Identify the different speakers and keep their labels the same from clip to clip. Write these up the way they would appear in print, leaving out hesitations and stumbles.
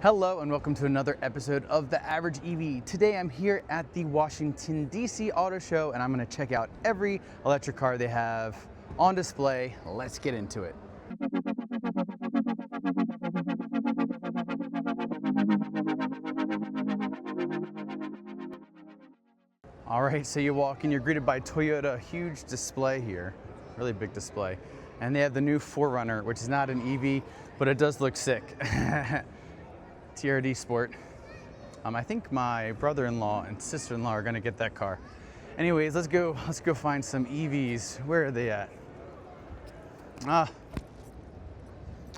Speaker 1: Hello and welcome to another episode of The Average EV. Today I'm here at the Washington, D.C. Auto Show and I'm going to check out every electric car they have on display. Let's get into it. All right, so you walk in, you're greeted by Toyota, huge display here, really big display. And they have the new 4Runner, which is not an EV, but it does look sick. TRD Sport. I think my brother-in-law and sister-in-law are gonna get that car. Anyways, let's go find some EVs. Where are they at? And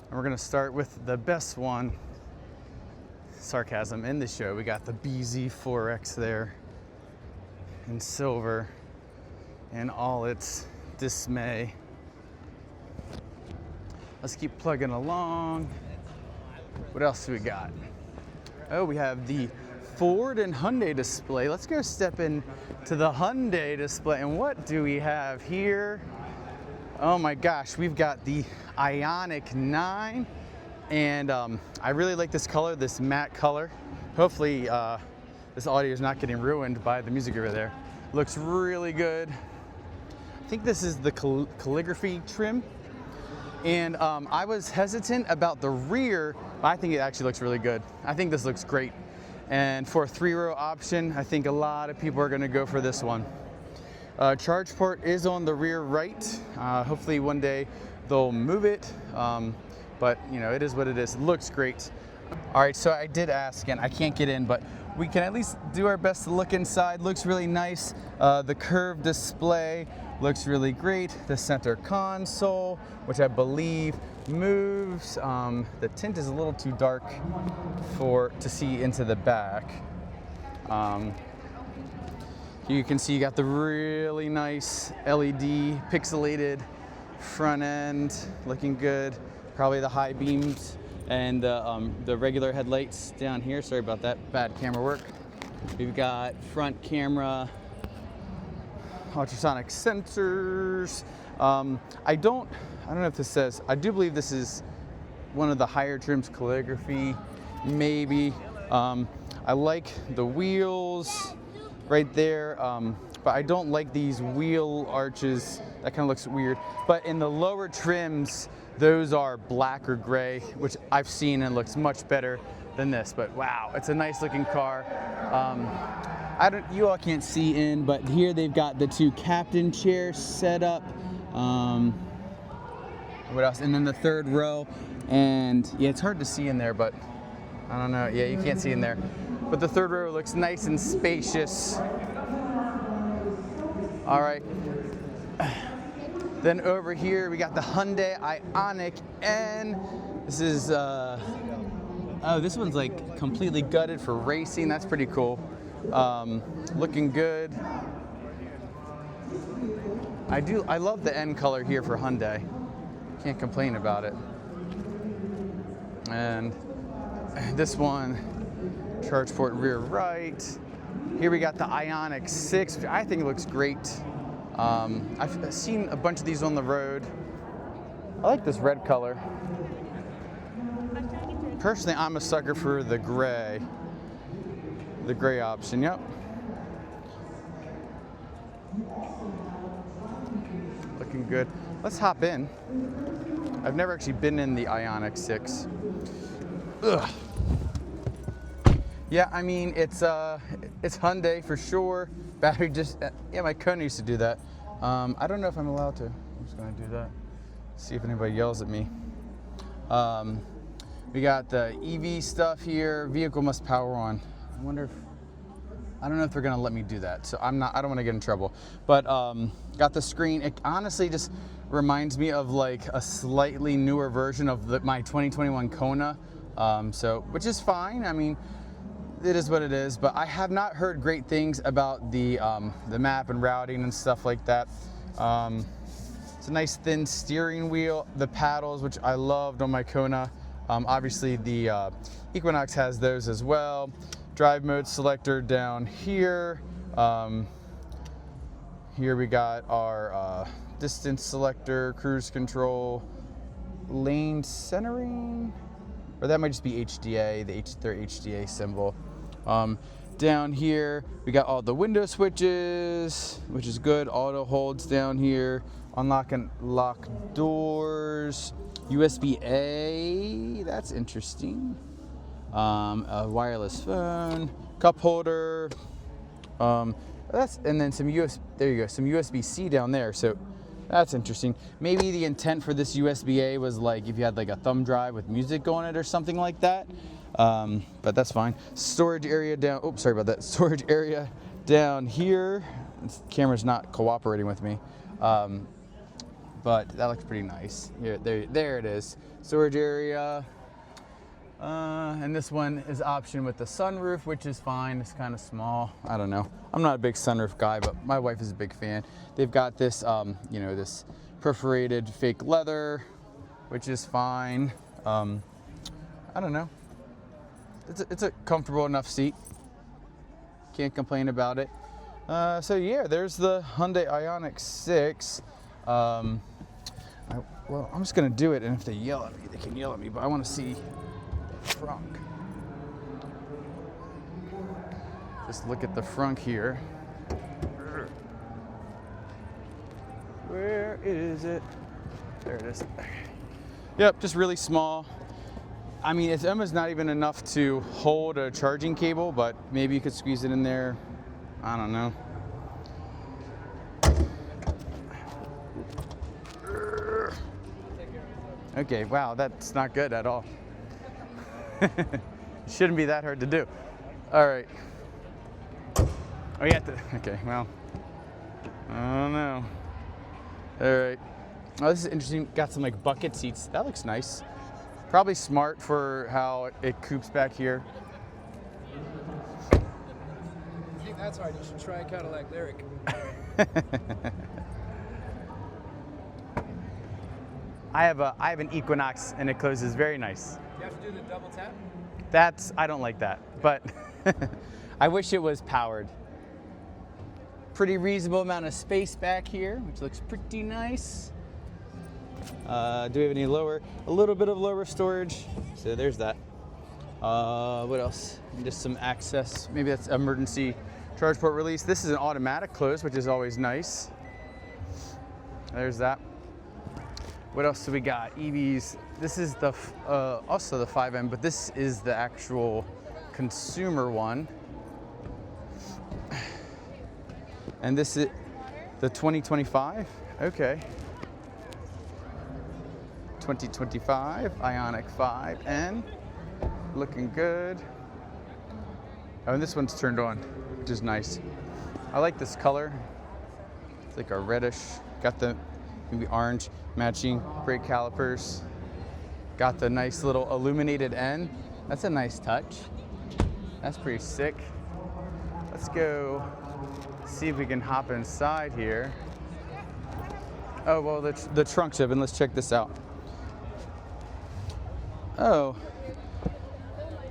Speaker 1: we're gonna start with the best one. Sarcasm in the show. We got the BZ4X there in silver in all its dismay. Let's keep plugging along. What else do we got? Oh, we have the Ford and Hyundai display. Let's go step in to the Hyundai display. And what do we have here? Oh my gosh, we've got the Ioniq 9. And I really like this color, this matte color. Hopefully this audio is not getting ruined by the music over there. Looks really good. I think this is the calligraphy trim. And I was hesitant about the rear, but I think it actually looks really good. I think this looks great. And for a 3-row option, I think a lot of people are gonna go for this one. Charge port is on the rear right. Hopefully one day they'll move it, but you know, it is what it is. It looks great. All right, so I did ask, and I can't get in, but we can at least do our best to look inside. Looks really nice. The curved display looks really great. The center console, which I believe moves. The tint is a little too dark to see into the back. You can see you got the really nice LED pixelated front end, looking good. Probably the high beams and the regular headlights down here. Sorry about that, bad camera work. We've got front camera, ultrasonic sensors. I don't know if this says, I do believe this is one of the higher trims calligraphy, maybe. I like the wheels right there, but I don't like these wheel arches. That kind of looks weird. But in the lower trims, those are black or gray, which I've seen and looks much better than this. But wow, it's a nice looking car. You all can't see in, but here they've got the 2 captain chairs set up. What else? And then the 3rd row. And yeah, it's hard to see in there, but I don't know. Yeah, you can't see in there. But the 3rd row looks nice and spacious. All right. Then over here we got the Hyundai Ioniq N. This is oh, this one's like completely gutted for racing. That's pretty cool. Looking good. I love the N color here for Hyundai. Can't complain about it. And this one, charge port rear right. Here we got the Ioniq 6, which I think looks great. I've seen a bunch of these on the road. I like this red color. Personally, I'm a sucker for the gray. The gray option, yep. Looking good. Let's hop in. I've never actually been in the Ioniq 6. Ugh. Yeah, I mean, it's Hyundai for sure. Battery yeah, my Kona used to do that. I don't know if I'm allowed to. I'm just gonna do that. See if anybody yells at me. We got the EV stuff here. Vehicle must power on. I don't know if they're gonna let me do that. So I don't wanna get in trouble. But got the screen. It honestly just reminds me of like a slightly newer version of my 2021 Kona. Which is fine. I mean, it is what it is, but I have not heard great things about the map and routing and stuff like that. It's a nice thin steering wheel, the paddles, which I loved on my Kona. Obviously the Equinox has those as well. Drive mode selector down here. Here we got our distance selector, cruise control, lane centering. or that might just be HDA, their HDA symbol. Down here, we got all the window switches, which is good. Auto holds down here. Unlock and lock doors. USB-A, that's interesting. A wireless phone, cup holder. And then some there you go, some USB-C down there. So that's interesting. Maybe the intent for this USB-A was like if you had like a thumb drive with music on it or something like that. But that's fine. Storage area down. Oops, sorry about that. Storage area down here. This camera's not cooperating with me. But that looks pretty nice. There it is. Storage area. And this one is option with the sunroof, which is fine. It's kind of small. I don't know. I'm not a big sunroof guy, but my wife is a big fan. They've got this, this perforated fake leather, which is fine. I don't know. It's a comfortable enough seat. Can't complain about it. So yeah, there's the Hyundai Ioniq 6. Well, I'm just gonna do it, and if they yell at me, they can yell at me, but I want to see the frunk. Just look at the frunk here. Where is it? There it is. Yep, just really small. I mean, it's almost not even enough to hold a charging cable, but maybe you could squeeze it in there. I don't know. Okay, wow, that's not good at all. It shouldn't be that hard to do. All right. Oh, you have to, okay, well, I don't know. All right. Oh, this is interesting. Got some like bucket seats. That looks nice. Probably smart for how it coops back here.
Speaker 2: I think that's hard. You should try a Cadillac Lyric.
Speaker 1: I have an Equinox and it closes very nice.
Speaker 2: You have to do the double tap?
Speaker 1: I don't like that, but I wish it was powered. Pretty reasonable amount of space back here, which looks pretty nice. Do we have any lower? A little bit of lower storage. So there's that. What else? Just some access. Maybe that's emergency charge port release. This is an automatic close, which is always nice. There's that. What else do we got? EVs. This is the also the 5M, but this is the actual consumer one. And this is the 2025. Okay. 2025 Ioniq 5N. Looking good. Oh, and this one's turned on, which is nice. I like this color. It's like a reddish. Got the maybe orange matching brake calipers. Got the nice little illuminated end. That's a nice touch. That's pretty sick. Let's go see if we can hop inside here. Oh, well, the trunk's open. Let's check this out. Oh,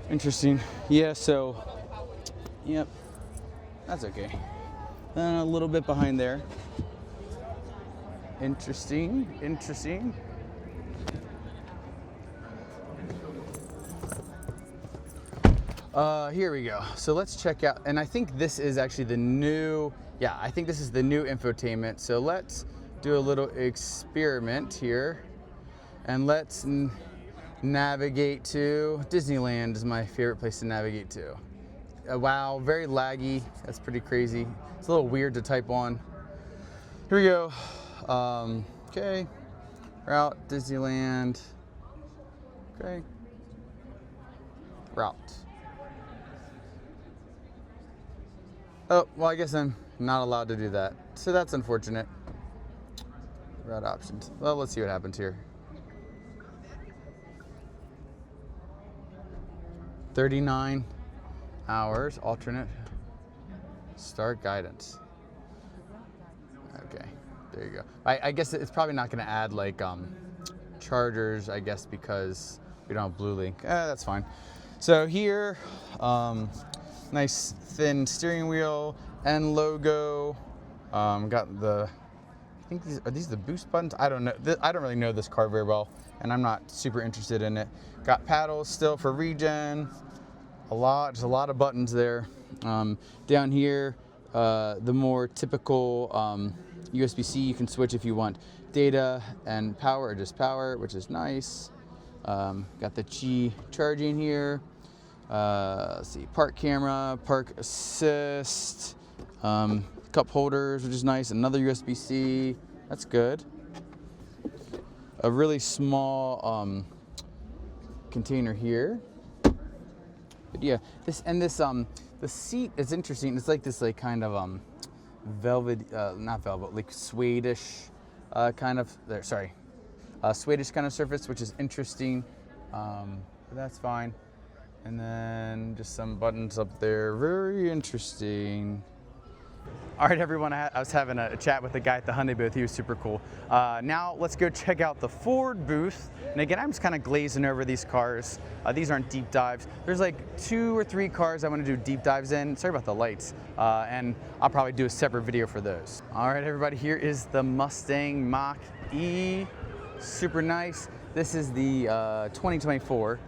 Speaker 1: interesting. Yeah, so, yep, that's okay. Then a little bit behind there. Interesting, interesting. Here we go. So let's check out, and I think this is actually the new, I think this is the new infotainment. So let's do a little experiment here, and let's navigate to Disneyland. Is my favorite place to navigate to. Wow, very laggy. That's pretty crazy. It's a little weird to type on. Here we go. Okay, route, Disneyland. Okay, route. Oh, well, I guess I'm not allowed to do that. So that's unfortunate. Route options. Well, let's see what happens here. 39 hours, alternate. Start guidance. Okay, there you go. I guess it's probably not going to add like chargers, I guess, because we don't have Blue Link. That's fine. So here, nice thin steering wheel and logo. Got the I think are these the boost buttons? I don't know. I don't really know this car very well, and I'm not super interested in it. Got paddles still for regen. There's a lot of buttons there. Down here, the more typical USB-C, you can switch if you want data and power or just power, which is nice. Got the Qi charging here. Let's see, park camera, park assist, cup holders, which is nice. Another USB-C, that's good. A really small container here. But yeah, the seat is interesting. It's like this kind of velvet, not velvet, like Swedish kind of, Swedish kind of surface, which is interesting. But that's fine. And then just some buttons up there, very interesting. All right, everyone, I was having a chat with the guy at the Hyundai booth. He was super cool. Now let's go check out the Ford booth. And again, I'm just kind of glazing over these cars. These aren't deep dives. There's like 2 or 3 cars I want to do deep dives in. Sorry about the lights. And I'll probably do a separate video for those. All right, everybody, here is the Mustang Mach-E. Super nice. This is the 2024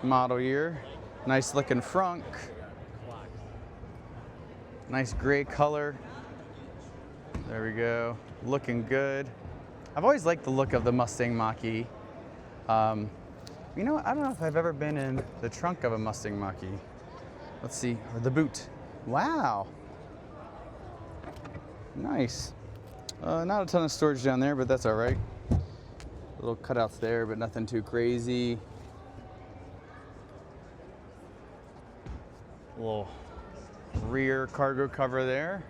Speaker 1: model year. Nice looking front. Nice gray color. There we go. Looking good. I've always liked the look of the Mustang Mach-E. You know what? I don't know if I've ever been in the trunk of a Mustang Mach-E. Let's see. Or the boot. Wow. Nice. Not a ton of storage down there, but that's all right. Little cutouts there, but nothing too crazy. Little rear cargo cover there.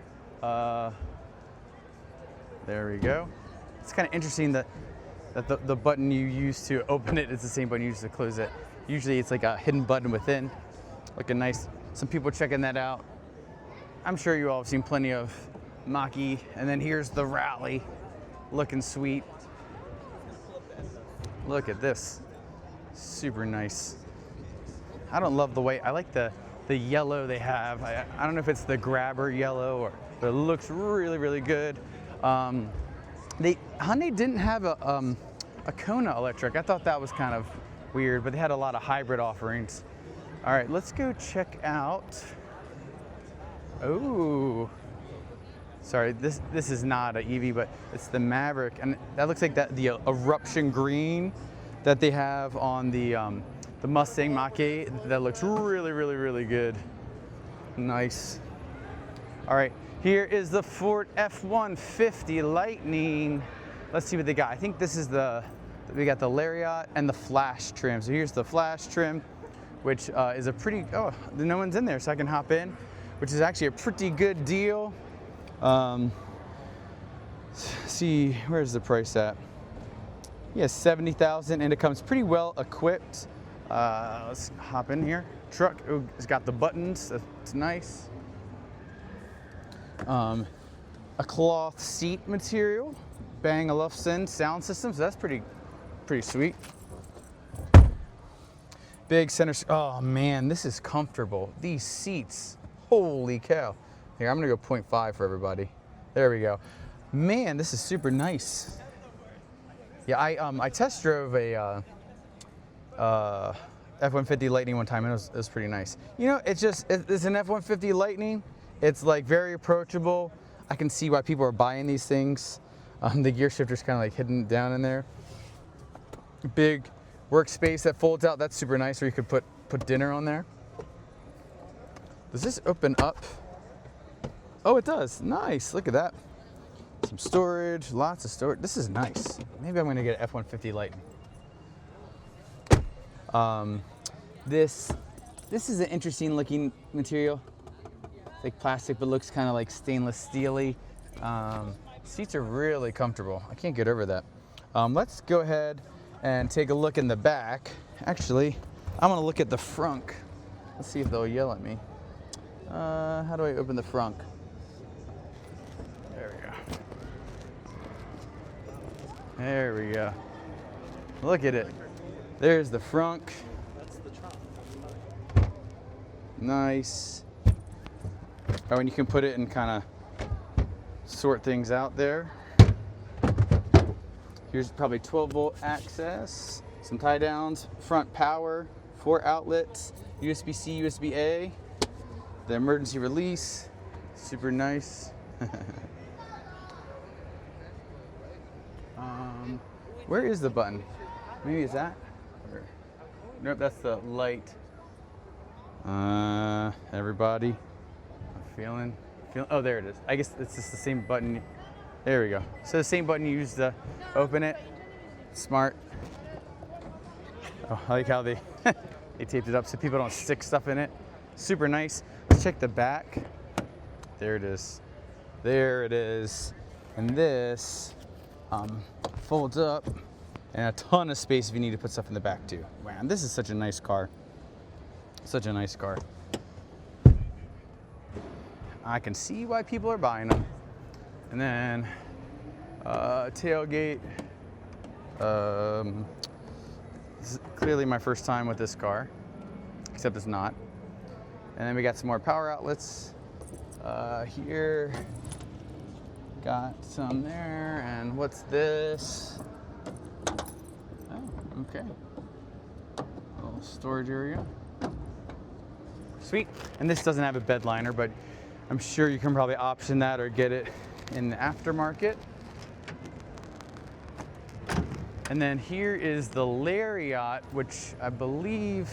Speaker 1: There we go. It's kind of interesting that the button you use to open it is the same button you use to close it. Usually it's like a hidden button within. Looking nice. Some people checking that out. I'm sure you all have seen plenty of Mach-E. And then here's the Rally. Looking sweet. Look at this. Super nice. I don't love the way, I like the yellow they have. I don't know if it's the grabber yellow but it looks really, really good. Hyundai didn't have a Kona electric. I thought that was kind of weird, but they had a lot of hybrid offerings. All right, let's go check out. Oh, sorry, this is not an EV, but it's the Maverick, and that looks like the eruption green that they have on the Mustang Mach-E. That looks really, really, really good. Nice. All right, here is the Ford F-150 Lightning. Let's see what they got. I think this is we got the Lariat and the Flash trim. So here's the Flash trim, which is a pretty, no one's in there, so I can hop in, which is actually a pretty good deal. See, where's the price at? Yeah, $70,000, and it comes pretty well equipped. Let's hop in here. Truck, it's got the buttons, that's nice. A cloth seat material, Bang & Olufsen sound system, so that's pretty sweet. Big center, oh man, this is comfortable. These seats, holy cow. Here, I'm gonna go 0.5 for everybody. There we go. Man, this is super nice. Yeah, I test drove a F-150 Lightning one time, and it was pretty nice. You know, it's an F-150 Lightning. It's like very approachable. I can see why people are buying these things. The gear shifter's kind of like hidden down in there. Big workspace that folds out. That's super nice, where you could put dinner on there. Does this open up? Oh, it does. Nice. Look at that. Some storage, lots of storage. This is nice. Maybe I'm gonna get an F-150 Lightning. This is an interesting looking material. It's like plastic, but looks kind of like stainless steely. Seats are really comfortable. I can't get over that. Let's go ahead and take a look in the back. Actually, I'm gonna look at the front. Let's see if they'll yell at me. How do I open the front? There we go. There we go. Look at it. There's the front.
Speaker 2: That's the trunk.
Speaker 1: Nice. Oh, and you can put it in kind of sort things out there. Here's probably 12-volt access, some tie downs, front power, 4 outlets, USB-C, USB-A, the emergency release, super nice. Where is the button? Maybe it's that? Or, nope, that's the light. Everybody, I'm feeling, oh, there it is. I guess it's just the same button. There we go. So the same button you use to open it. Smart. Oh, I like how they they taped it up so people don't stick stuff in it. Super nice. Let's check the back. There it is. There it is. And this folds up, and a ton of space if you need to put stuff in the back too. Man, this is such a nice car. Such a nice car. I can see why people are buying them. And then tailgate. This is clearly my first time with this car, except it's not. And then we got some more power outlets here. Got some there, and what's this? Oh, okay. A little storage area. Sweet. And this doesn't have a bed liner, but I'm sure you can probably option that or get it in the aftermarket. And then here is the Lariat, which I believe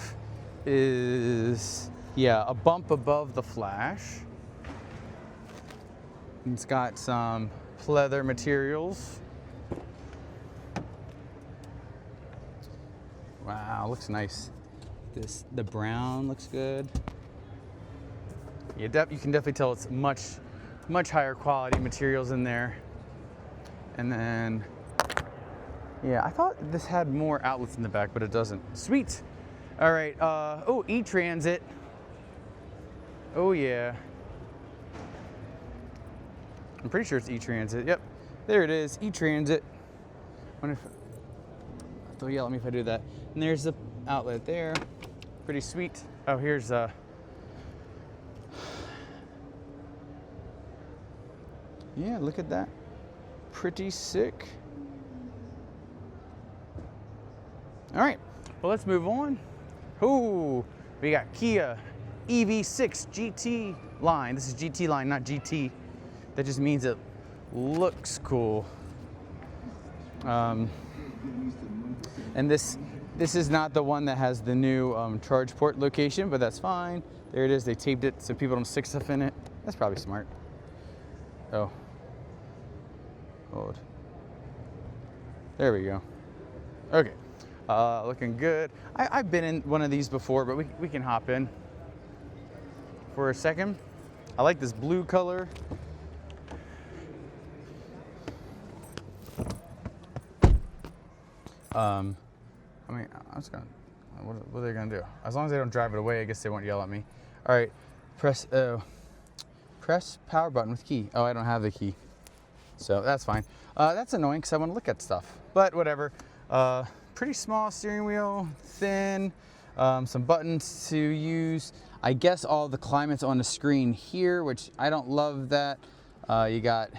Speaker 1: is, yeah, a bump above the Flash. It's got some pleather materials. Wow, looks nice. The brown looks good. Yeah, you can definitely tell it's much higher quality materials in there. And then, yeah, I thought this had more outlets in the back, but it doesn't. Sweet. All right. Oh, E-Transit. Oh yeah. I'm pretty sure it's E-Transit. Yep, there it is, E-Transit. Wonder if they'll yell at me if I do that. And there's the outlet there. Pretty sweet. Oh, here's yeah, look at that. Pretty sick. All right, well, let's move on. Ooh, we got Kia EV6 GT line. This is GT line, not GT. That just means it looks cool. And this is not the one that has the new charge port location, but that's fine. There it is. They taped it so people don't stick stuff in it. That's probably smart. Oh. Hold. There we go. Okay. Looking good. I've been in one of these before, but we can hop in for a second. I like this blue color. I mean, I'm just gonna, what are they gonna do? As long as they don't drive it away, I guess they won't yell at me. All right, press power button with key. Oh, I don't have the key, so that's fine. That's annoying because I want to look at stuff, but whatever. Pretty small steering wheel, thin, some buttons to use. I guess all the climate's on the screen here, which I don't love that. You got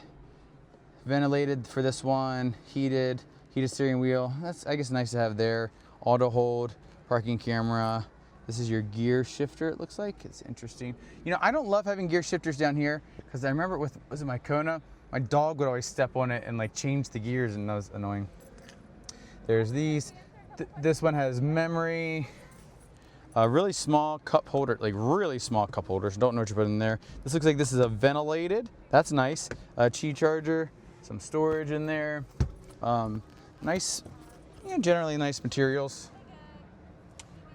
Speaker 1: ventilated for this one, heated steering wheel. That's, I guess, nice to have there. Auto hold, parking camera. This is your gear shifter, it looks like. It's interesting. You know, I don't love having gear shifters down here because I remember was it my Kona? My dog would always step on it and like change the gears, and that was annoying. There's these. This one has memory. A really small cup holder, like really small cup holders. Don't know what you put in there. This looks like this is a ventilated. That's nice. A Qi charger, some storage in there. Nice, yeah, generally nice materials.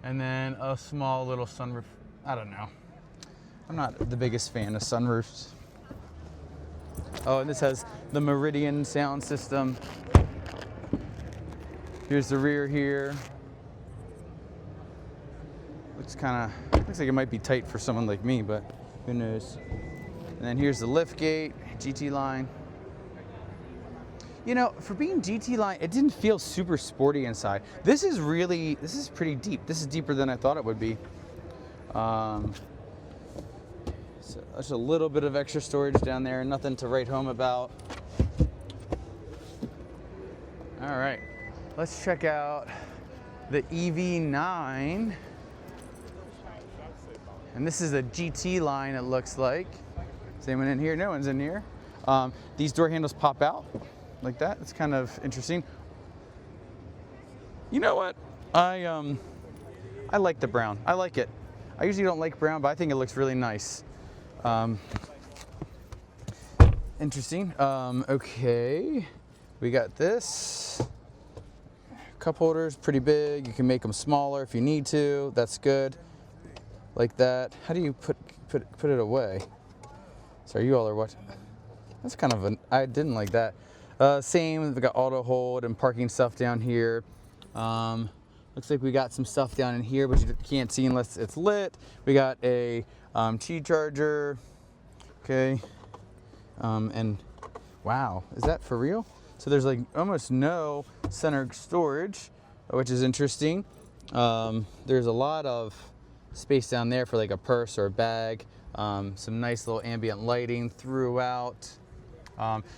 Speaker 1: And then a small little sunroof. I don't know. I'm not the biggest fan of sunroofs. Oh, and this has the Meridian sound system. Here's the rear here. Looks like it might be tight for someone like me, but who knows. And then here's the lift gate, GT line. You know, for being GT line, it didn't feel super sporty inside. This is pretty deep. This is deeper than I thought it would be. So there's a little bit of extra storage down there, nothing to write home about. All right, let's check out the EV9. And this is a GT line, it looks like. Is anyone in here? No one's in here. These door handles pop out like that. It's kind of interesting. You know what? I like the brown. I like it. I usually don't like brown, but I think it looks really nice. Interesting. Okay, we got this. Cup holders, pretty big. You can make them smaller if you need to. That's good. Like that. How do you put it away? Sorry, you all are watching. That's kind of I didn't like that. Same, we got auto hold and parking stuff down here. Looks like we got some stuff down in here, but you can't see unless it's lit. We got a T charger. Okay. And wow, is that for real? So there's like almost no center storage, which is interesting. There's a lot of space down there for like a purse or a bag. Some nice little ambient lighting throughout.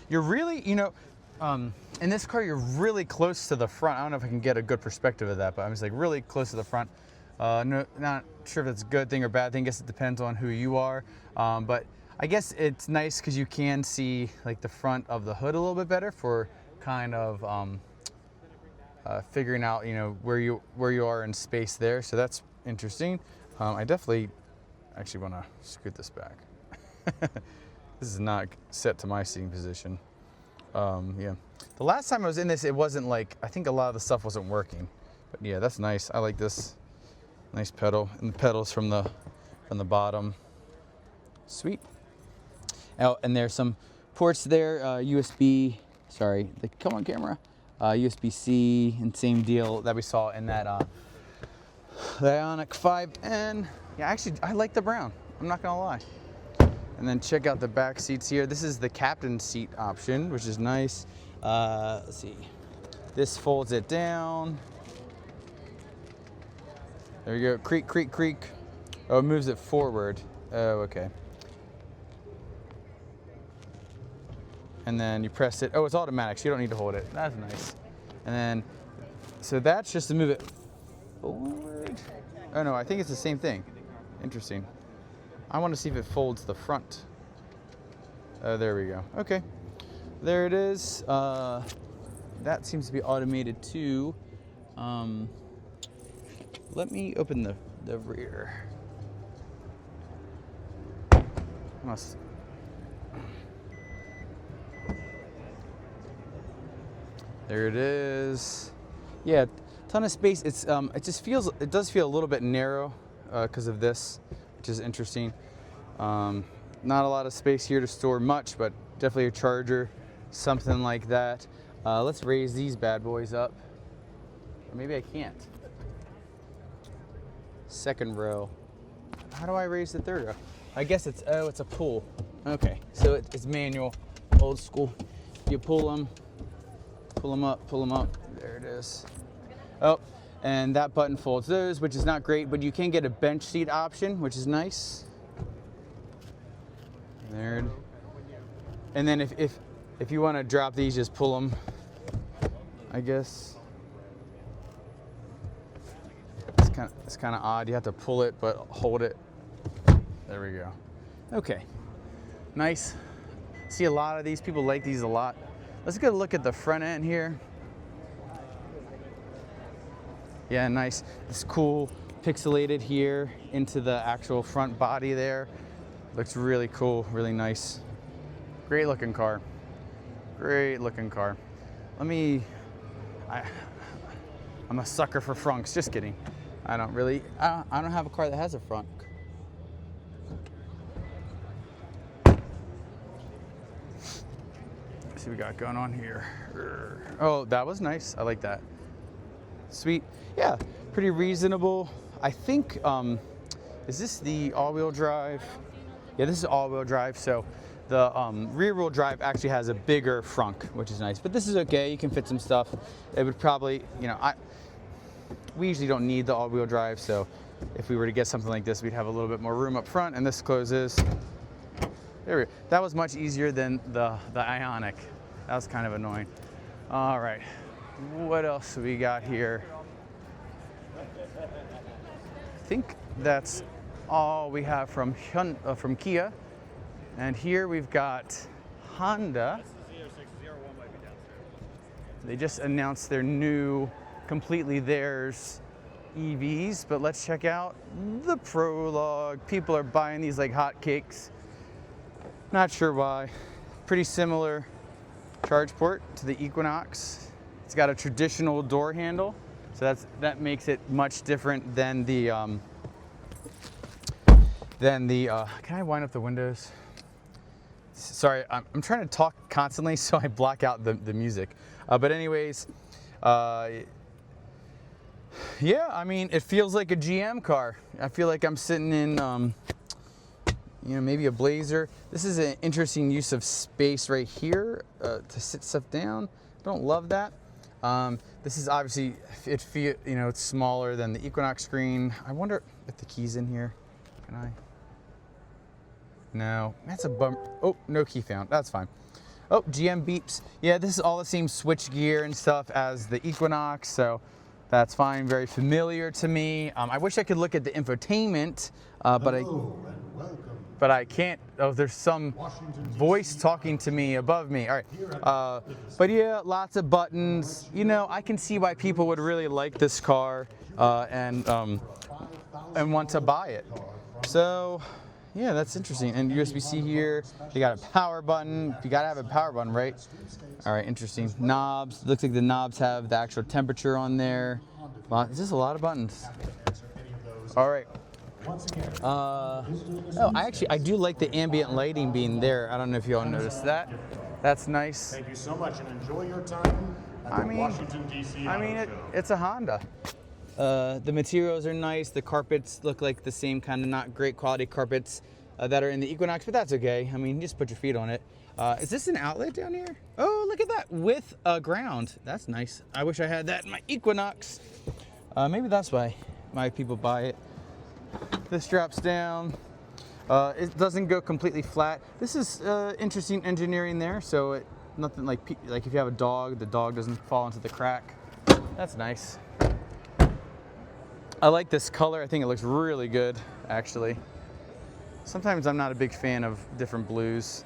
Speaker 1: You're really, you know, in this car, you're really close to the front. I don't know if I can get a good perspective of that, but I'm just like really close to the front. No, not sure if it's a good thing or bad thing. I guess it depends on who you are. But I guess it's nice because you can see like the front of the hood a little bit better for kind of figuring out, you know, where you are in space there. So that's interesting. I definitely actually want to scoot this back. This is not set to my seating position. Yeah. The last time I was in this, it wasn't like, I think a lot of the stuff wasn't working. But yeah, that's nice. I like this. Nice pedal. And the pedals from the bottom. Sweet. Oh, and there's some ports there. USB, sorry, come on camera. USB-C and same deal that we saw in that the Ioniq 5N. Yeah, actually, I like the brown. I'm not gonna lie. And then check out the back seats here. This is the captain seat option, which is nice. Let's see. This folds it down. There you go. Creak, creak, creak. Oh, it moves it forward. Oh, okay. And then you press it. Oh, it's automatic, so you don't need to hold it. That's nice. And then, so that's just to move it forward. Oh no, I think it's the same thing. Interesting. I want to see if it folds the front. Oh, there we go. Okay, there it is. That seems to be automated too. Let me open the rear. There it is. Yeah, ton of space. It's it does feel a little bit narrow because of this, which is interesting. Not a lot of space here to store much, but definitely a charger, something like that. Let's raise these bad boys up. Or maybe I can't. Second row. How do I raise the third row? I guess it's a pull. Okay, so it's manual, old school. You pull them up, pull them up. There it is. Oh, and that button folds those, which is not great, but you can get a bench seat option, which is nice. There. And then if you want to drop these, just pull them, I guess. It's kind of odd. You have to pull it, but hold it. There we go. Okay, nice. See a lot of these. People like these a lot. Let's get a look at the front end here. Yeah, nice. It's cool, pixelated here into the actual front body there. Looks really cool, really nice. Great looking car. Great looking car. I'm a sucker for frunks, just kidding. I don't have a car that has a frunk. Let's see what we got going on here. Oh, that was nice. I like that. Sweet. Yeah, pretty reasonable. I think, is this the all-wheel drive? Yeah, this is all-wheel drive. So the rear-wheel drive actually has a bigger frunk, which is nice. But this is okay. You can fit some stuff. It would probably, you know, we usually don't need the all-wheel drive. So if we were to get something like this, we'd have a little bit more room up front. And this closes. There we go. That was much easier than the Ioniq. That was kind of annoying. All right, what else we got here? I think that's all we have from Kia. And here we've got Honda. They just announced their new, completely theirs EVs, but let's check out the Prologue. People are buying these like hotcakes. Not sure why. Pretty similar charge port to the Equinox. It's got a traditional door handle, so that makes it much different than the can I wind up the windows? Sorry, I'm trying to talk constantly, so I block out the music. But anyways, yeah, I mean, it feels like a GM car. I feel like I'm sitting in, maybe a Blazer. This is an interesting use of space right here to sit stuff down. Don't love that. This is obviously, it's smaller than the Equinox screen. I wonder if the key's in here. Can I? No, that's a bummer. Oh, no key found. That's fine. Oh, GM beeps. Yeah, this is all the same switch gear and stuff as the Equinox, so that's fine. Very familiar to me. I wish I could look at the infotainment, but I can't. Oh, there's some voice talking to me above me. All right. But yeah, lots of buttons. I can see why people would really like this car and want to buy it. So. Yeah, that's interesting. And USB-C here. You got a power button. You gotta have a power button, right? All right, interesting. Knobs. Looks like the knobs have the actual temperature on there. It's just a lot of buttons. All right. I do like the ambient lighting being there. I don't know if you all noticed that. That's nice.
Speaker 3: Thank you so much, and enjoy your time at the Washington, D.C. Auto Show.
Speaker 1: It's a Honda. The materials are nice. The carpets look like the same kind of not great quality carpets that are in the Equinox, but that's okay. I mean, just put your feet on it. Is this an outlet down here? Oh, look at that, with a ground. That's nice. I wish I had that in my Equinox. Maybe that's why people buy it. This drops down. It doesn't go completely flat. This is interesting engineering there. So nothing like if you have a dog, the dog doesn't fall into the crack. That's nice. I like this color. I think it looks really good, actually. Sometimes I'm not a big fan of different blues.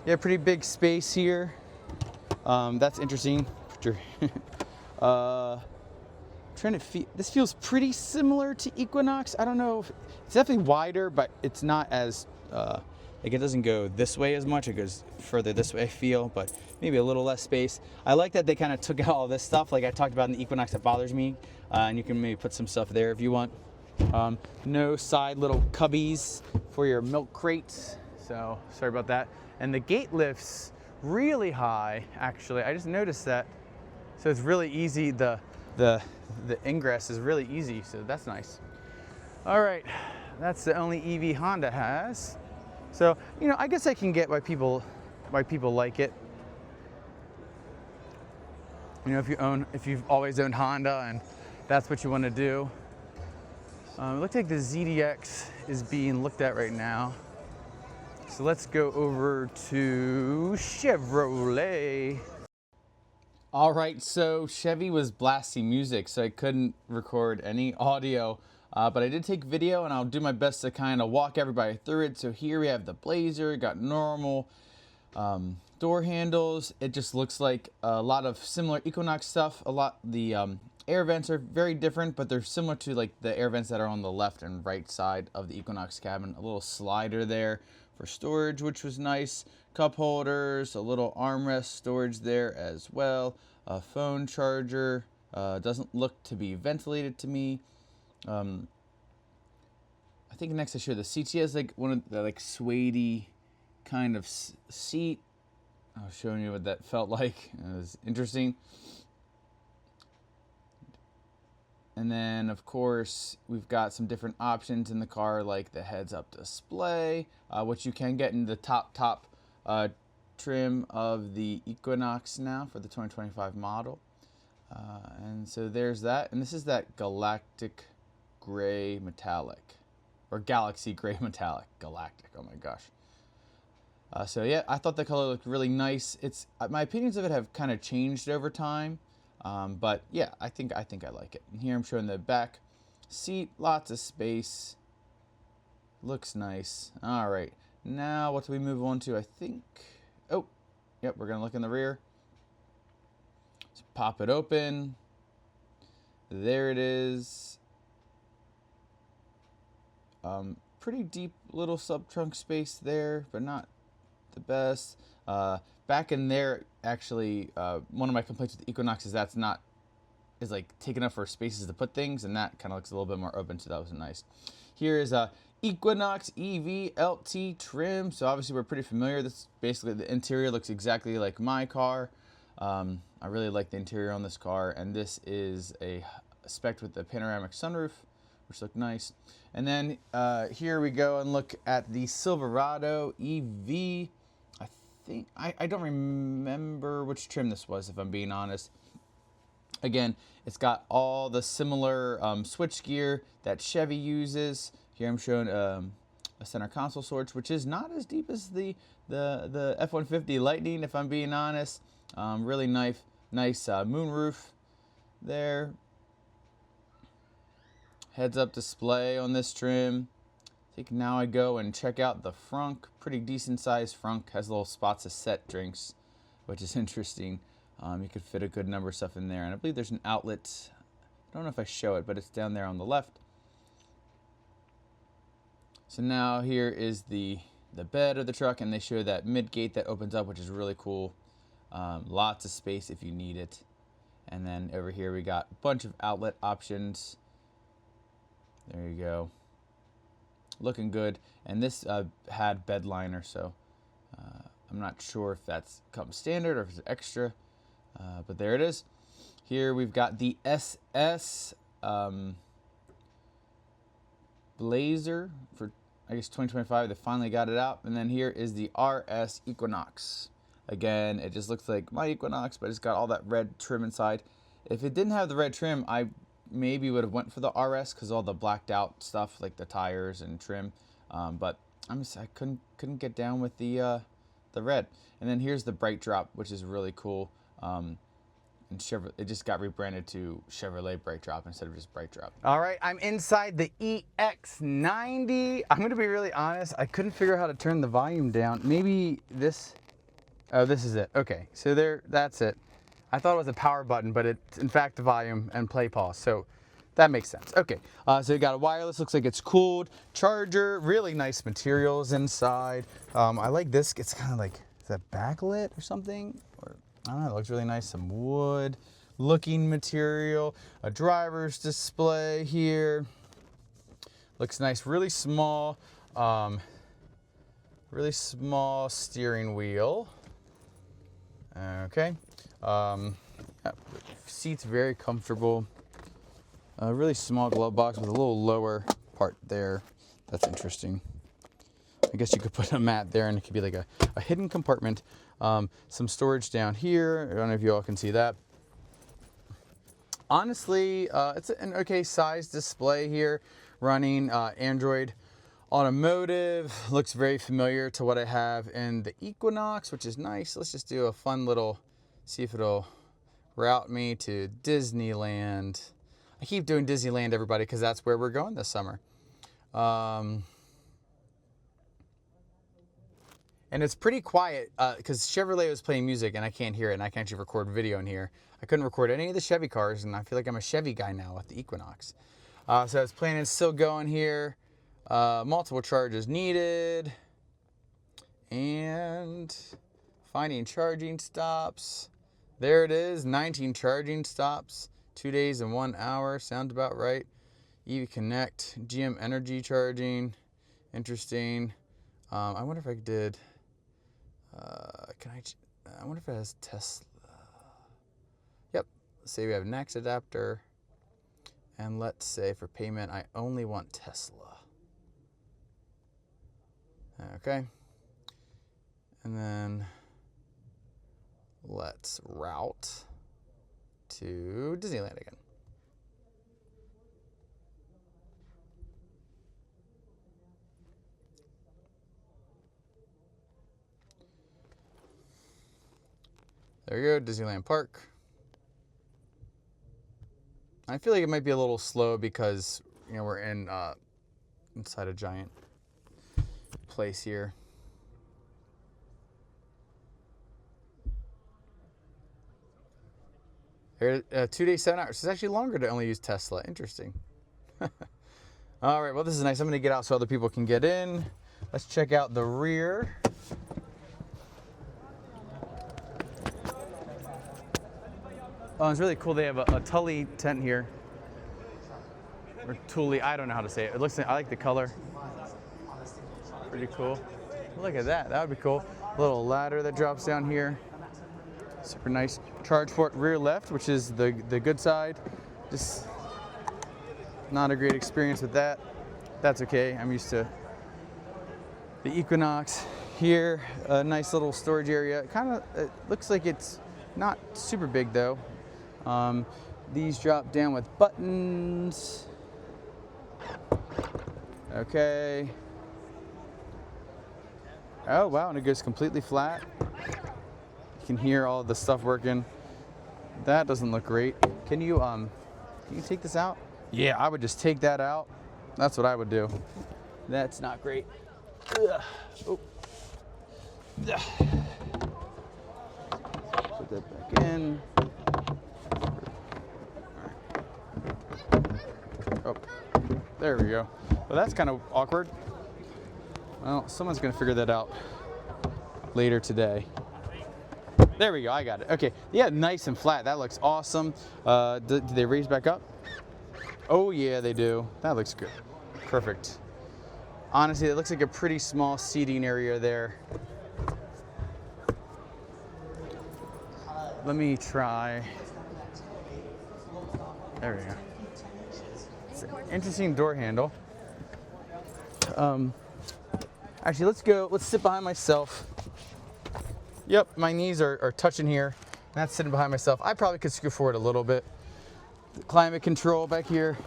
Speaker 1: Yeah, pretty big space here. That's interesting. Trying to feel. This feels pretty similar to Equinox. I don't know. It's definitely wider, but it's not as like it doesn't go this way as much. It goes further this way, I feel, but maybe a little less space. I like that they kind of took out all this stuff, like I talked about in the Equinox that bothers me, and you can maybe put some stuff there if you want. No side little cubbies for your milk crates, so sorry about that. And the gate lifts really high, actually. I just noticed that, so it's really easy. The ingress is really easy, so that's nice. All right, that's the only EV Honda has. So, I guess I can get why people like it. If you've always owned Honda and that's what you want to do. It looks like the ZDX is being looked at right now. So let's go over to Chevrolet. All right, so Chevy was blasting music, so I couldn't record any audio, but I did take video, and I'll do my best to kind of walk everybody through it. So here we have the Blazer, got normal door handles. It just looks like a lot of similar Equinox stuff. The air vents are very different, but they're similar to like the air vents that are on the left and right side of the Equinox cabin. A little slider there for storage, which was nice. Cup holders, a little armrest storage there as well. A phone charger. Doesn't look to be ventilated to me. I think next I show the seats. He has like one of the like suede-y kind of seat. I was showing you what that felt like. It was interesting. And then, of course, we've got some different options in the car, like the heads-up display, which you can get in the top trim of the Equinox now for the 2025 model. And so there's that. And this is that galactic gray metallic, or galaxy gray metallic. Galactic, oh my gosh. So yeah, I thought the color looked really nice. It's my opinions of it have kind of changed over time, but yeah, I think I like it. And here I'm showing the back seat, lots of space. Looks nice. All right, now what do we move on to? I think. Oh, yep, we're gonna look in the rear. Let's pop it open. There it is. Pretty deep little sub-trunk space there, but not the best. Back in there, actually, one of my complaints with the Equinox is is like taking up for spaces to put things, and that kind of looks a little bit more open, so that was nice. Here is a Equinox EV LT trim. So obviously we're pretty familiar. This basically the interior looks exactly like my car. I really like the interior on this car, and this is a spec with the panoramic sunroof, which look nice. And then here we go and look at the Silverado EV. I don't remember which trim this was, if I'm being honest. Again, it's got all the similar switch gear that Chevy uses. Here I'm showing a center console switch, which is not as deep as the F-150 Lightning, if I'm being honest. Really nice moonroof there. Heads-up display on this trim. I think now I go and check out the frunk. Pretty decent sized frunk. Has little spots of set drinks, which is interesting. You could fit a good number of stuff in there. And I believe there's an outlet. I don't know if I show it, but it's down there on the left. So now here is the bed of the truck, and they show that mid gate that opens up, which is really cool. Lots of space if you need it. And then over here we got a bunch of outlet options. There you go. Looking good. And this had bed liner, so I'm not sure if that's comes standard or if it's extra, but there it is. Here we've got the SS Blazer for, I guess, 2025. They finally got it out. And then here is the RS Equinox. Again, it just looks like my Equinox, but it's got all that red trim inside. If it didn't have the red trim, I maybe would have went for the RS because all the blacked out stuff like the tires and trim. But I couldn't get down with the red. And then here's the bright drop, which is really cool. And Chevrolet, it just got rebranded to Chevrolet Bright Drop instead of just Bright Drop. All right, I'm inside the EX90. I'm gonna be really honest. I couldn't figure out how to turn the volume down. Maybe this. Oh, this is it. Okay, so that's it. I thought it was a power button, but it's in fact the volume and play pause. So that makes sense. Okay, so you got a wireless. Looks like it's cooled. Charger. Really nice materials inside. I like this. It's kind of like, is that backlit or something? Or I don't know, it looks really nice. Some wood looking material. A driver's display here. Looks nice. Really small steering wheel. Okay. Yeah, seats very comfortable. A really small glove box with a little lower part there. That's interesting. I guess you could put a mat there and it could be like a hidden compartment. Some storage down here. I don't know if you all can see that. Honestly, it's an okay size display here, running Android Automotive. Looks very familiar to what I have in the Equinox, which is nice. Let's just do a fun little, see if it'll route me to Disneyland. I keep doing Disneyland, everybody, because that's where we're going this summer. And it's pretty quiet because Chevrolet was playing music and I can't hear it, and I can't actually record video in here. I couldn't record any of the Chevy cars, and I feel like I'm a Chevy guy now with the Equinox. So it's playing, it's still going here. Multiple charges needed. And finding charging stops. There it is, 19 charging stops. 2 days and 1 hour, sounds about right. EV Connect, GM Energy charging. Interesting. I wonder if I did... I wonder if it has Tesla. Yep. Let's say we have NACS adapter. And let's say for payment, I only want Tesla. Okay. And then let's route to Disneyland again. There you go, Disneyland Park. I feel like it might be a little slow because, you know, we're in inside a giant place here. Here, 2 days, 7 hours. It's actually longer to only use Tesla. Interesting. All right, well, this is nice. I'm going to get out so other people can get in. Let's check out the rear. Oh, it's really cool. They have a Thule tent here. Or Thule, I don't know how to say it. It looks, I like the color. Pretty cool. Look at that. That would be cool. Little ladder that drops down here. Super nice. Charge port rear left, which is the good side. Just not a great experience with that. That's okay. I'm used to the Equinox. Here, a nice little storage area. It looks like it's not super big though. These drop down with buttons. Okay. Oh wow, and it goes completely flat. You can hear all the stuff working. That doesn't look great. Can you take this out? Yeah, I would just take that out. That's what I would do. That's not great. Ugh. Oh. Ugh. Put that back in. Oh, there we go. Well, that's kind of awkward. Well, someone's gonna figure that out later today. There we go, I got it. Okay, yeah, nice and flat. That looks awesome. Do they raise back up? Oh yeah, they do. That looks good. Perfect. Honestly, it looks like a pretty small seating area there. Let me try. There we go. It's an interesting door handle. Actually, let's sit behind myself. Yep, my knees are touching here. And that's sitting behind myself. I probably could scoot forward a little bit. Climate control back here.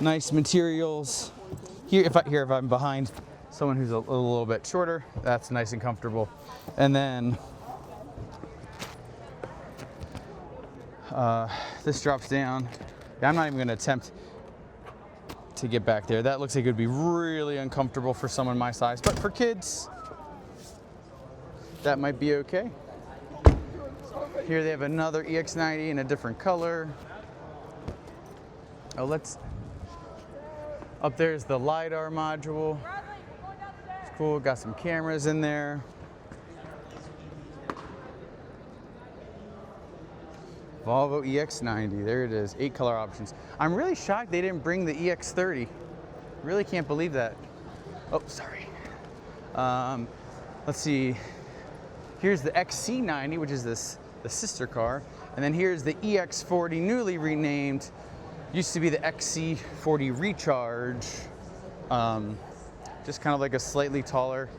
Speaker 1: Nice materials. Here, if I'm behind someone who's a little bit shorter, that's nice and comfortable. And then this drops down. I'm not even going to attempt to get back there. That looks like it would be really uncomfortable for someone my size, but for kids, that might be okay. Here they have another EX90 in a different color. Oh, up there's the LiDAR module. It's cool, got some cameras in there. Volvo EX90, there it is, 8 color options. I'm really shocked they didn't bring the EX30. Really can't believe that. Oh, sorry. Let's see. Here's the XC90, which is the sister car. And then here's the EX40, newly renamed. Used to be the XC40 Recharge. Just kind of like a slightly taller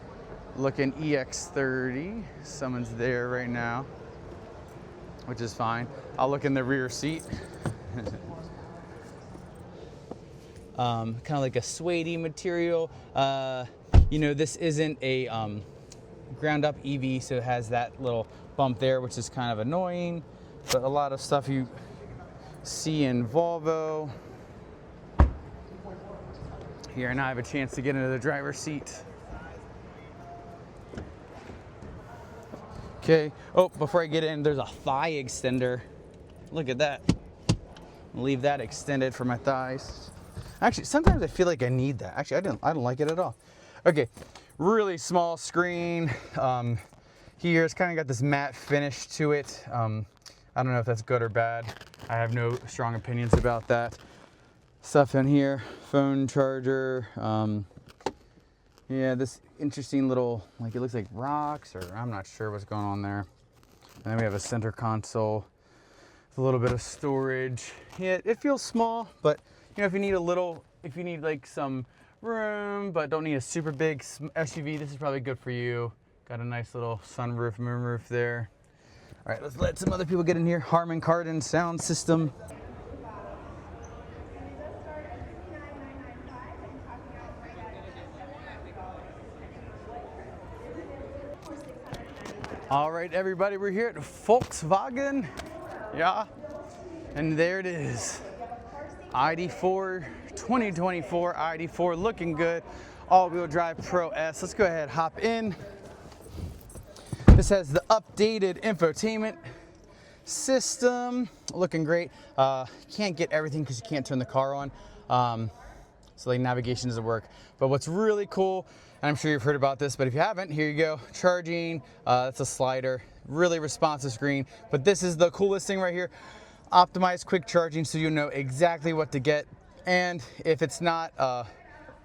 Speaker 1: looking EX30. Someone's there right now, which is fine. I'll look in the rear seat. Kind of like a suede material. You know, this isn't a ground up EV, so it has that little bump there, which is kind of annoying. But a lot of stuff you see in Volvo. Here, and I have a chance to get into the driver's seat. Okay, oh, before I get in, there's a thigh extender. Look at that. I'll leave that extended for my thighs. Actually, sometimes I feel like I need that. Actually, I don't like it at all. Okay, really small screen. Here, it's kind of got this matte finish to it. I don't know if that's good or bad. I have no strong opinions about that. Stuff in here, phone charger. Yeah, this interesting little, like it looks like rocks, or I'm not sure what's going on there. And then we have a center console with a little bit of storage. Yeah, it feels small, but you know, if you need like some room, but don't need a super big SUV, this is probably good for you. Got a nice little sunroof, moonroof there. All right, let's let some other people get in here. Harman Kardon sound system. All right, everybody, we're here at Volkswagen. Yeah, and there it is. ID.4, 2024 ID.4, looking good. All-wheel drive Pro S. Let's go ahead, hop in. This has the updated infotainment system, looking great. Can't get everything because you can't turn the car on, so like navigation doesn't work. But what's really cool, and I'm sure you've heard about this, but if you haven't, here you go. Charging, that's a slider, really responsive screen. But this is the coolest thing right here. Optimized quick charging, so you know exactly what to get. And if it's not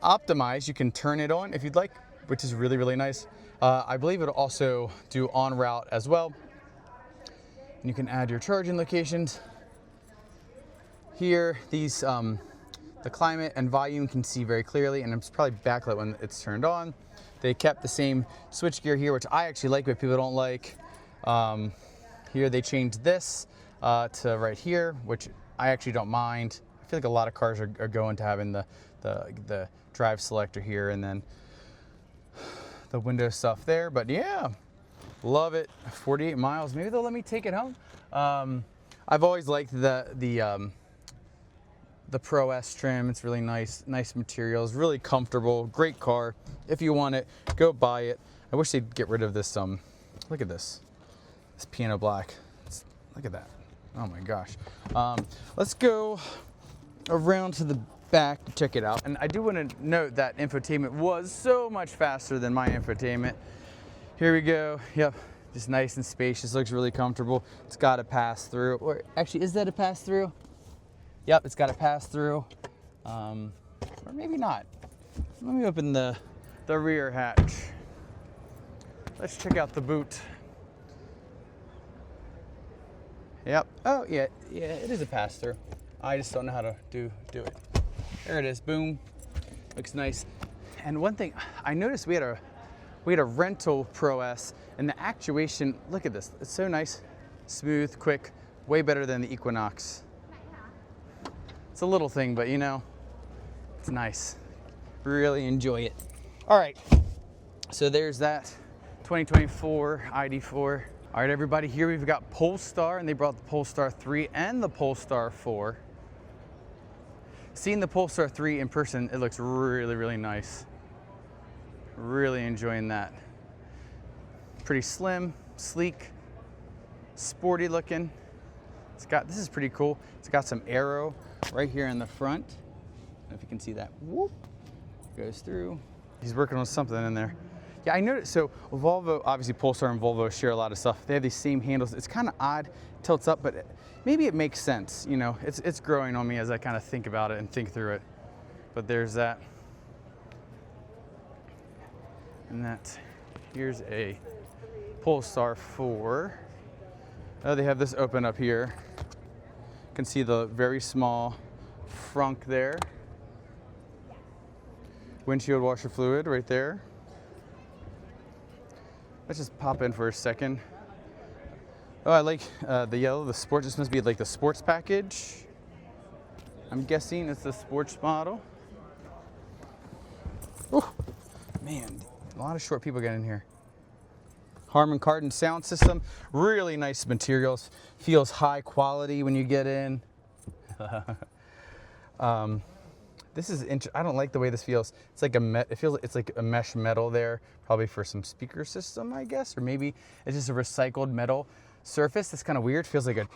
Speaker 1: optimized, you can turn it on if you'd like, which is really, really nice. I believe it'll also do on route as well. And you can add your charging locations. Here, these the climate and volume can see very clearly, and it's probably backlit when it's turned on. They kept the same switchgear here, which I actually like, but people don't like. Here they changed this to right here, which I actually don't mind. I feel like a lot of cars are going to having the drive selector here, and then the window stuff there. But yeah, love it. 48 miles. Maybe they'll let me take it home. I've always liked the Pro S trim. It's really nice materials, really comfortable, great car. If you want it, go buy it. I wish they'd get rid of this. Look at this piano black. Look at that. Oh my gosh. Let's go around to the back to check it out. And I do want to note that infotainment was so much faster than my infotainment. Here we go. Yep, just nice and spacious. Looks really comfortable. It's got a pass through. Or actually, is that a pass through? Yep, it's got a pass through. Or maybe not. Let me open the rear hatch. Let's check out the boot. Yep. Oh yeah, it is a pass through. I just don't know how to do it. There it is. Boom. Looks nice. And one thing I noticed, we had a rental Pro S, and the actuation. Look at this. It's so nice, smooth, quick, way better than the Equinox. It's a little thing, but you know, it's nice. Really enjoy it. All right. So there's that 2024 ID.4. All right, everybody, here we've got Polestar, and they brought the Polestar 3 and the Polestar 4. Seeing the Polestar 3 in person, it looks really, really nice. Really enjoying that. Pretty slim, sleek, sporty looking. This is pretty cool. It's got some aero right here in the front. I don't know if you can see that. Whoop, goes through. He's working on something in there. Yeah, I noticed, so Volvo, obviously Polestar and Volvo share a lot of stuff. They have these same handles. It's kind of odd, tilts up, but maybe it makes sense. You know, it's growing on me as I kind of think about it and think through it. But there's that. And here's a Polestar 4. Oh, they have this open up here. You can see the very small frunk there. Windshield washer fluid right there. Let's just pop in for a second. Oh, I like the yellow, the sports. This must be like the sports package. I'm guessing it's the sports model. Oh, man, a lot of short people get in here. Harman Kardon sound system, really nice materials. Feels high quality when you get in. This is I don't like the way this feels. It's like it's like a mesh metal there, probably for some speaker system, I guess, or maybe it's just a recycled metal surface. That's kind of weird. Feels like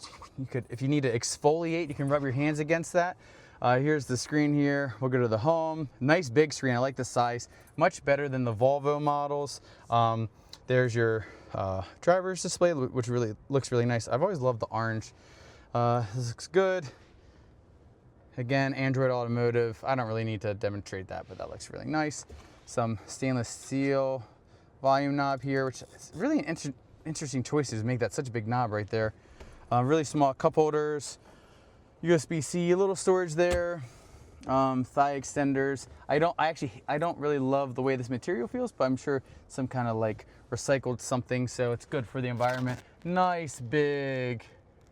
Speaker 1: if you need to exfoliate, you can rub your hands against that. Here's the screen here. We'll go to the home. Nice big screen. I like the size. Much better than the Volvo models. There's your driver's display, which really looks really nice. I've always loved the orange. This looks good. Again, Android Automotive. I don't really need to demonstrate that, but that looks really nice. Some stainless steel volume knob here, which is really an interesting choice to make that such a big knob right there. Really small cup holders, USB-C, a little storage there, thigh extenders. I don't really love the way this material feels, but I'm sure some kind of like recycled something, so it's good for the environment. Nice big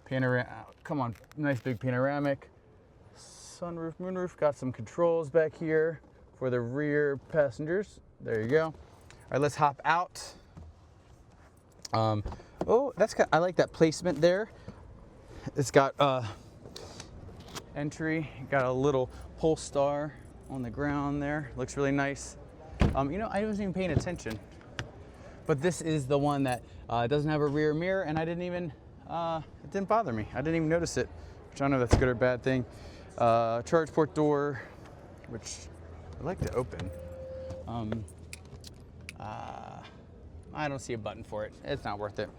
Speaker 1: panoramic. Come on, nice big panoramic. Sunroof, moonroof. Got some controls back here for the rear passengers. There you go. All right, let's hop out. Oh, I like that placement there. It's got entry, got a little Polestar on the ground there. Looks really nice. You know, I wasn't even paying attention, but this is the one that doesn't have a rear mirror, and I didn't even, it didn't bother me. I didn't even notice it, which I don't know if that's a good or bad thing. Charge port door, which I like to open. I don't see a button for it. It's not worth it.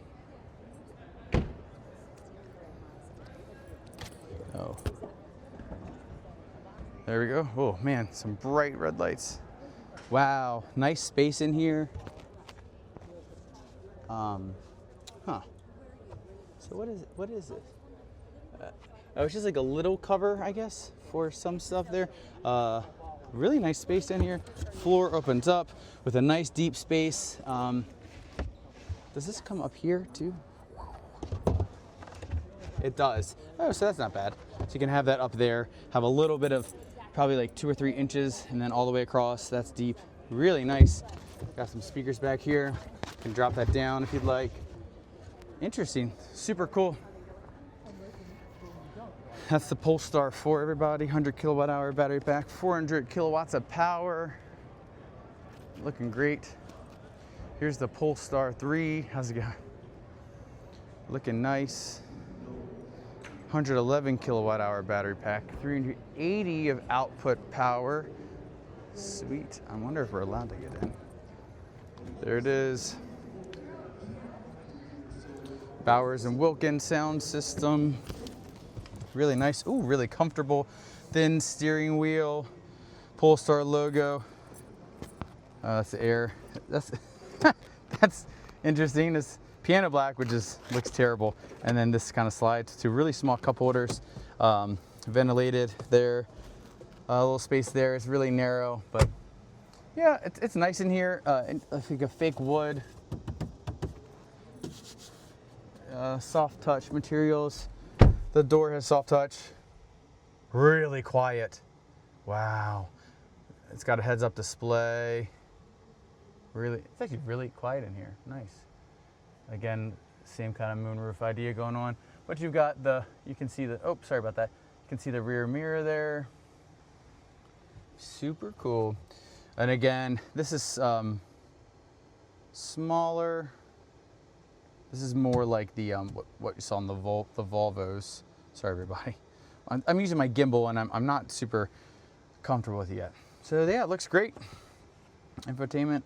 Speaker 1: Oh. There we go. Oh man, some bright red lights. Wow, nice space in here. So what is it? What is it? Oh, it's just like a little cover, I guess, for some stuff there. Really nice space in here. Floor opens up with a nice deep space. Does this come up here too? It does. Oh, so that's not bad. So you can have that up there, have a little bit of probably like 2 or 3 inches, and then all the way across. That's deep. Really nice. Got some speakers back here. You can drop that down if you'd like. Interesting. Super cool. That's the Polestar for everybody. 100 kilowatt hour battery pack, 400 kilowatts of power. Looking great. Here's the Polestar 3. How's it going? Looking nice. 111 kilowatt hour battery pack, 380 of output power. Sweet. I wonder if we're allowed to get in. There it is. Bowers and Wilkins sound system. Really nice. Ooh, really comfortable. Thin steering wheel. Polestar logo. That's the air. That's that's interesting. This piano black, which looks terrible, and then this kind of slides to really small cup holders. Ventilated there. A little space there. It's really narrow, but yeah, it's nice in here. I think a fake wood. Soft touch materials. The door has soft touch. Really quiet. Wow. It's got a heads-up display. Really, it's actually really quiet in here. Nice. Again, same kind of moonroof idea going on. But you've got you can see oh, sorry about that. You can see the rear mirror there. Super cool. And again, this is smaller. This is more like the what you saw in the Volvos. Sorry, everybody. I'm using my gimbal, and I'm not super comfortable with it yet. So yeah, it looks great. Infotainment.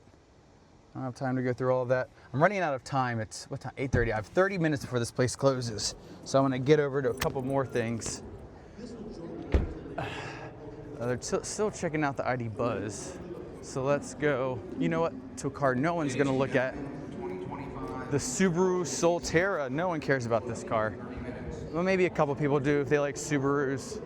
Speaker 1: I don't have time to go through all of that. I'm running out of time. It's what time? 8:30. I have 30 minutes before this place closes. So I'm gonna get over to a couple more things. They're still checking out the ID.Buzz. So let's go, you know what, to a car no one's gonna look at. The Subaru Solterra. No one cares about this car. Well, maybe a couple people do if they like Subarus.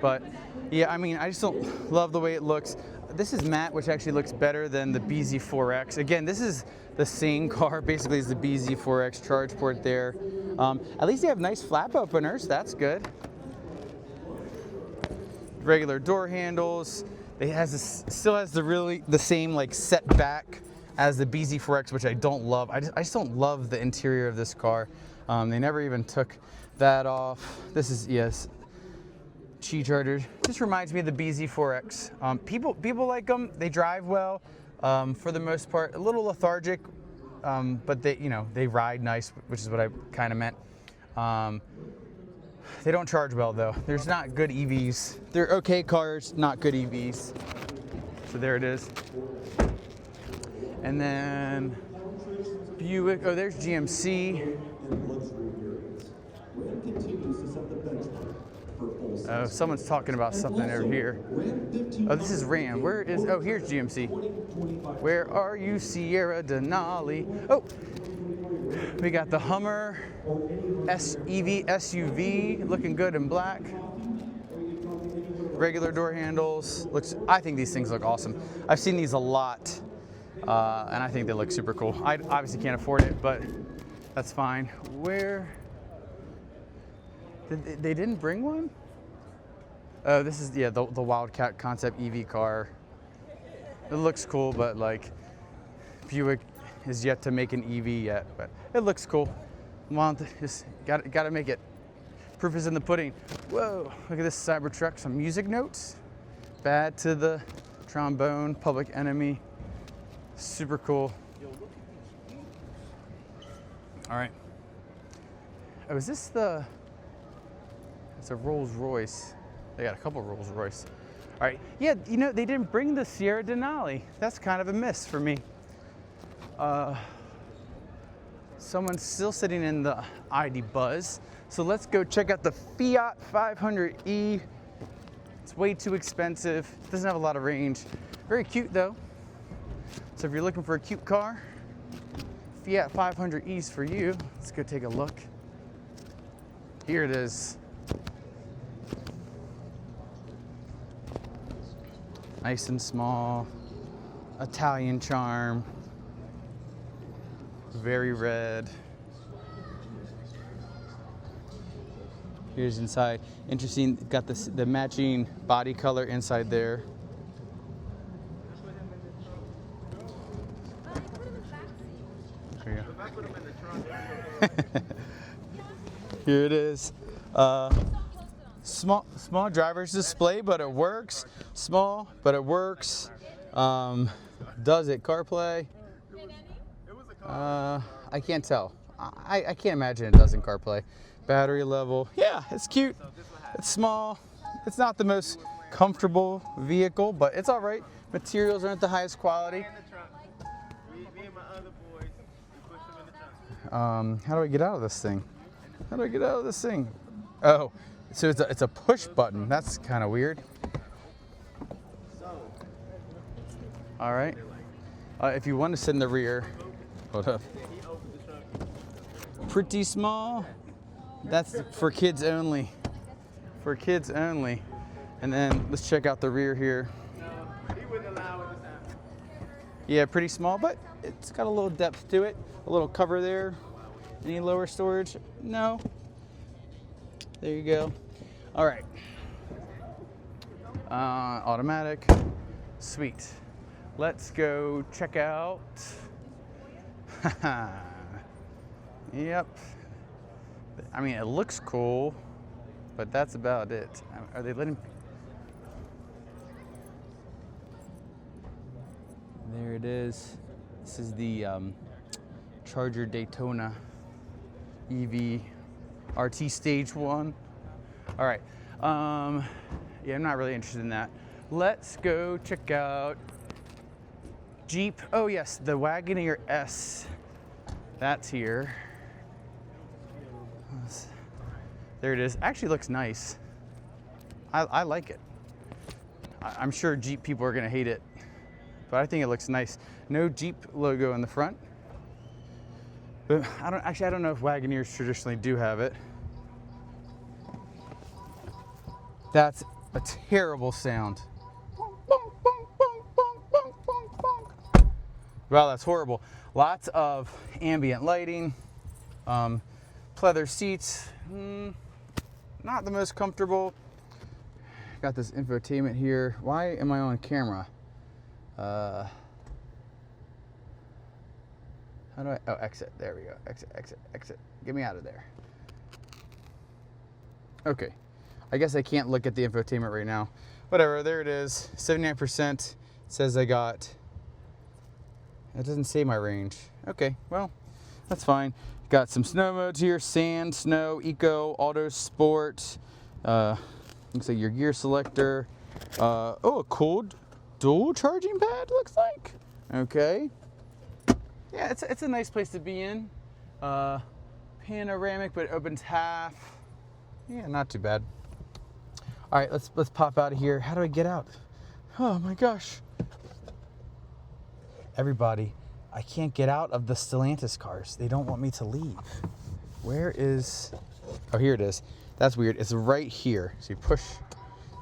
Speaker 1: But yeah, I mean, I just don't love the way it looks. This is matte, which actually looks better than the BZ4X. Again, this is the same car basically as the BZ4X. Charge port there. At least they have nice flap openers. That's good. Regular door handles. It still has the same like set back as the BZ4X, which I don't love. I just don't love the interior of this car. They never even took that off. This is, yes, Qi charger. This reminds me of the BZ4X. People like them. They drive well, for the most part. A little lethargic, but they ride nice, which is what I kind of meant. They don't charge well though. There's not good EVs. They're okay cars, not good EVs. So there it is. And then Buick. Oh, there's GMC. Oh, someone's talking about something over here. Oh, this is Ram. Oh, here's GMC. Where are you, Sierra Denali? Oh, we got the Hummer EV SUV, looking good in black. Regular door handles. I think these things look awesome. I've seen these a lot, and I think they look super cool. I obviously can't afford it, but that's fine. Where? They didn't bring one? Oh, this is, yeah, the Wildcat concept EV car. It looks cool, but like Buick is yet to make an EV yet, but it looks cool. Just gotta make it. Proof is in the pudding. Whoa, look at this Cybertruck. Some music notes. Bad to the trombone, Public Enemy. Super cool. All right. Oh, is this the? It's a Rolls Royce. They got a couple Rolls Royce. All right. Yeah, you know, they didn't bring the Sierra Denali. That's kind of a miss for me. Someone's still sitting in the ID.Buzz. So let's go check out the Fiat 500e. It's way too expensive. Doesn't have a lot of range. Very cute though. So if you're looking for a cute car, Fiat 500e's for you. Let's go take a look. Here it is. Nice and small. Italian charm. Very red. Here's inside. Interesting, got the matching body color inside there. There you go. Here it is. Small driver's display, but it works. Small, but it works. Does it CarPlay? I can't tell. I can't imagine it does in CarPlay. Battery level, yeah, it's cute. It's small. It's not the most comfortable vehicle, but it's all right. Materials aren't the highest quality. How do I get out of this thing? How do I get out of this thing? Oh, so it's a push button. That's kind of weird. All right. If you want to sit in the rear, hold up. Pretty small. That's for kids only. For kids only. And then let's check out the rear here. Yeah, pretty small, but it's got a little depth to it. A little cover there. Any lower storage? No. There you go. All right. Automatic. Sweet. Let's go check out. Yep. I mean, it looks cool, but that's about it. Are they letting? There it is. This is the Charger Daytona EV RT Stage 1. All right. Yeah, I'm not really interested in that. Let's go check out Jeep. Oh yes, the Wagoneer S. That's here. There it is. Actually looks nice. I like it. I'm sure Jeep people are gonna hate it, but I think it looks nice. No Jeep logo in the front. But I don't know if Wagoneers traditionally do have it. That's a terrible sound. Wow, that's horrible. Lots of ambient lighting, pleather seats, not the most comfortable. Got this infotainment here. Why am I on camera? How do I, oh, exit, there we go, exit, exit, exit. Get me out of there. Okay, I guess I can't look at the infotainment right now. Whatever, there it is, 79%. It says I got, it doesn't say my range. Okay, well, that's fine. Got some snow modes here, sand, snow, eco, auto, sport. Looks like your gear selector. Oh, a cool dual charging pad, looks like. Okay. Yeah, it's a nice place to be in. Panoramic, but it opens half. Yeah, not too bad. All right, let's pop out of here. How do I get out? Oh my gosh. Everybody, I can't get out of the Stellantis cars. They don't want me to leave. Where is, oh, here it is. That's weird. It's right here. So you push,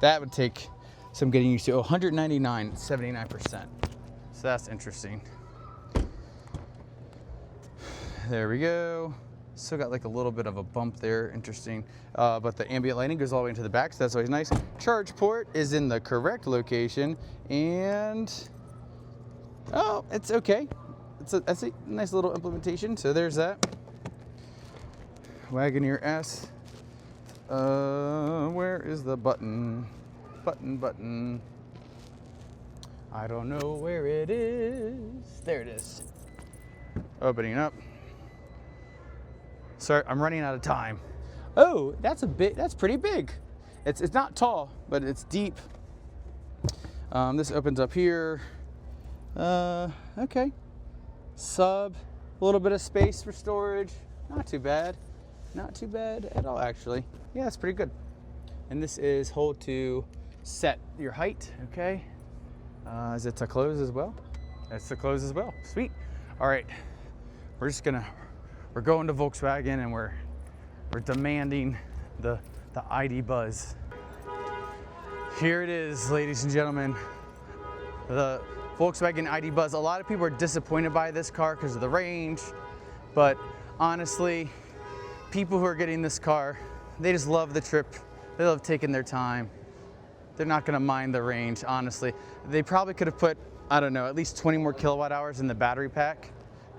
Speaker 1: that would take some getting used to. Oh, 199, 79%. So that's interesting. There we go. Still got like a little bit of a bump there, interesting. But the ambient lighting goes all the way into the back, so that's always nice. Charge port is in the correct location, and oh, it's okay. that's a nice little implementation. So there's that. Wagoneer S. Where is the button? Button. I don't know where it is. There it is. Opening up. Sorry, I'm running out of time. Oh, that's pretty big. It's not tall, but it's deep. This opens up here. Okay. A little bit of space for storage. Not too bad. Not too bad at all, actually. Yeah, it's pretty good. And this is hold to set your height, okay? Is it to close as well? It's to close as well. Sweet. All right. We're going to Volkswagen, and we're demanding the ID.Buzz. Here it is, ladies and gentlemen. The Volkswagen ID.Buzz. A lot of people are disappointed by this car because of the range, but honestly, people who are getting this car, they just love the trip. They love taking their time. They're not gonna mind the range, honestly. They probably could have put, I don't know, at least 20 more kilowatt hours in the battery pack,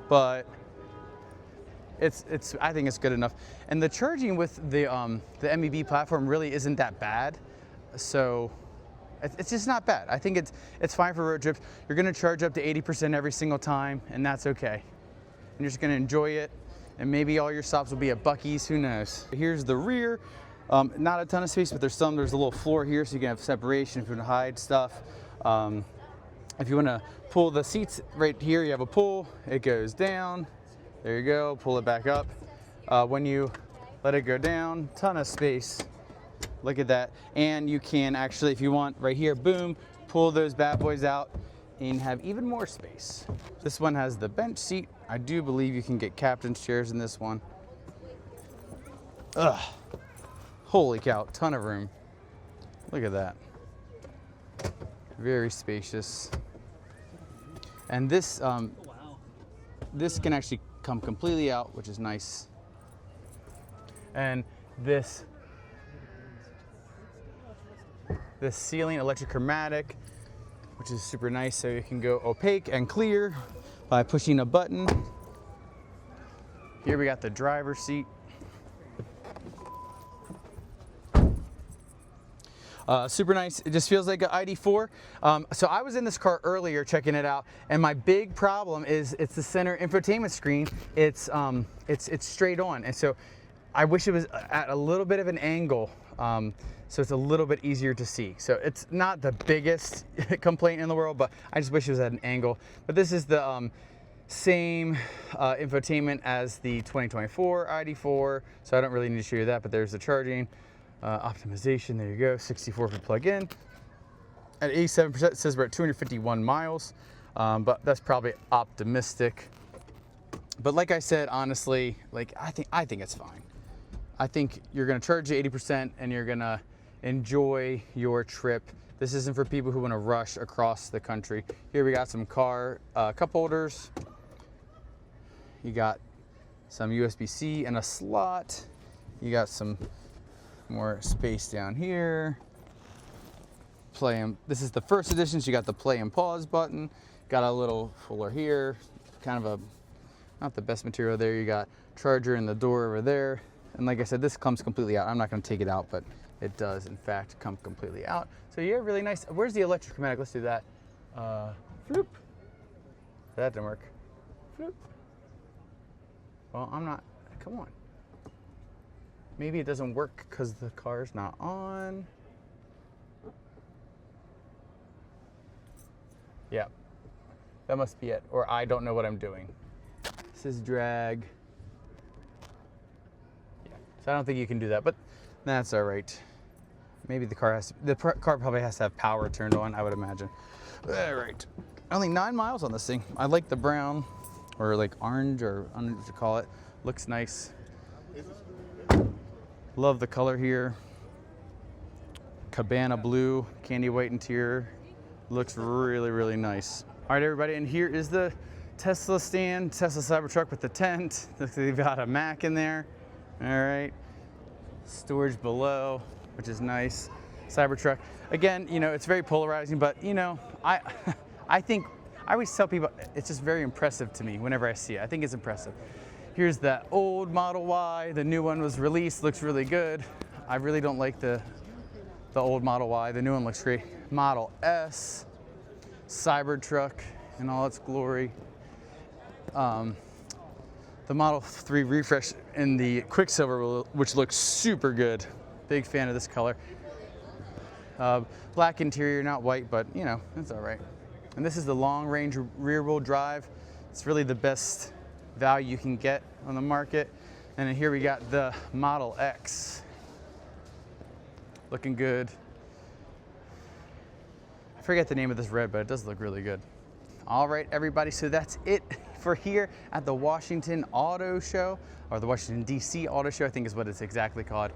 Speaker 1: but I think it's good enough. And the charging with the MEB platform really isn't that bad. So it's just not bad. I think it's fine for road trips. You're gonna charge up to 80% every single time, and that's okay. And you're just gonna enjoy it. And maybe all your stops will be at Buc-ee's, who knows. Here's the rear. Not a ton of space, but there's a little floor here so you can have separation if you want to hide stuff. If you want to pull the seats right here, you have a pull, it goes down. There you go, pull it back up. When you let it go down, ton of space. Look at that. And you can actually, if you want, right here, boom, pull those bad boys out and have even more space. This one has the bench seat. I do believe you can get captain's chairs in this one. Ugh. Holy cow, ton of room. Look at that. Very spacious. And this this can actually come completely out, which is nice. And this ceiling, electric chromatic, which is super nice, so you can go opaque and clear by pushing a button. Here we got the driver's seat. Super nice. It just feels like an ID.4. So I was in this car earlier checking it out, and my big problem is it's the center infotainment screen. It's straight on, and so I wish it was at a little bit of an angle, so it's a little bit easier to see. So it's not the biggest complaint in the world, but I just wish it was at an angle. But this is the same infotainment as the 2024 ID.4, so I don't really need to show you that, but there's the charging. Optimization, there you go, 64 for plug-in. At 87%, it says we're at 251 miles, but that's probably optimistic. But like I said, honestly, like I think it's fine. I think you're gonna charge 80% and you're gonna enjoy your trip. This isn't for people who wanna rush across the country. Here we got some car cup holders. You got some USB-C and a slot. You got some more space down here. This is the first edition, so you got the play and pause button. Got a little fuller here, kind of not the best material there. You got charger in the door over there. And like I said, this comes completely out. I'm not gonna take it out, but it does in fact come completely out. So yeah, really nice. Where's the electric chromatic? Let's do that. Floop. That didn't work. Floop. Well, come on. Maybe it doesn't work because the car's not on. Yeah, that must be it. Or I don't know what I'm doing. This is drag. Yeah, so I don't think you can do that, but that's all right. Maybe the car probably has to have power turned on, I would imagine. All right, only 9 miles on this thing. I like the brown, or like orange, or I don't know what to call it. Looks nice. Love the color here. Cabana blue, candy white interior. Looks really, really nice. All right, everybody, and here is the Tesla stand, Tesla Cybertruck with the tent. Looks like they've got a Mac in there. All right, storage below, which is nice. Cybertruck. Again, you know, it's very polarizing, but you know, I think I always tell people it's just very impressive to me whenever I see it. I think it's impressive. Here's the old Model Y. The new one was released, looks really good. I really don't like the old Model Y. The new one looks great. Model S, Cybertruck in all its glory. The Model 3 refresh in the Quicksilver, which looks super good. Big fan of this color. Black interior, not white, but you know, it's all right. And this is the long range rear wheel drive. It's really the best value you can get on the market. And then here we got the Model X. Looking good. I forget the name of this red, but it does look really good. All right, everybody, so that's it for here at the Washington Auto Show, or the Washington DC Auto Show, I think is what it's exactly called.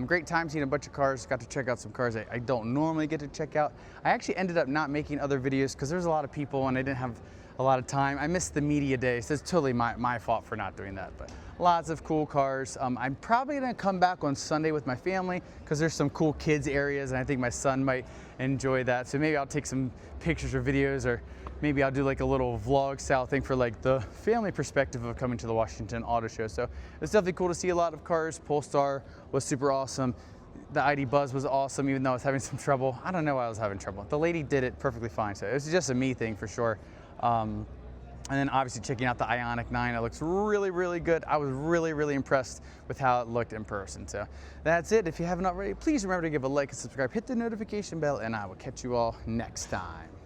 Speaker 1: Great time seeing a bunch of cars. Got to check out some cars I don't normally get to check out. I actually ended up not making other videos because there's a lot of people and I didn't have a lot of time. I missed the media day, so it's totally my fault for not doing that. But lots of cool cars. I'm probably gonna come back on Sunday with my family because there's some cool kids areas and I think my son might enjoy that. So maybe I'll take some pictures or videos, or maybe I'll do like a little vlog style thing for like the family perspective of coming to the Washington Auto Show. So it's definitely cool to see a lot of cars. Polestar was super awesome. The ID.Buzz was awesome, even though I was having some trouble. I don't know why I was having trouble. The lady did it perfectly fine, so it was just a me thing for sure. And then obviously checking out the Ioniq 9, it looks really, really good. I was really, really impressed with how it looked in person. So that's it. If you haven't already, please remember to give a like and subscribe, hit the notification bell, and I will catch you all next time.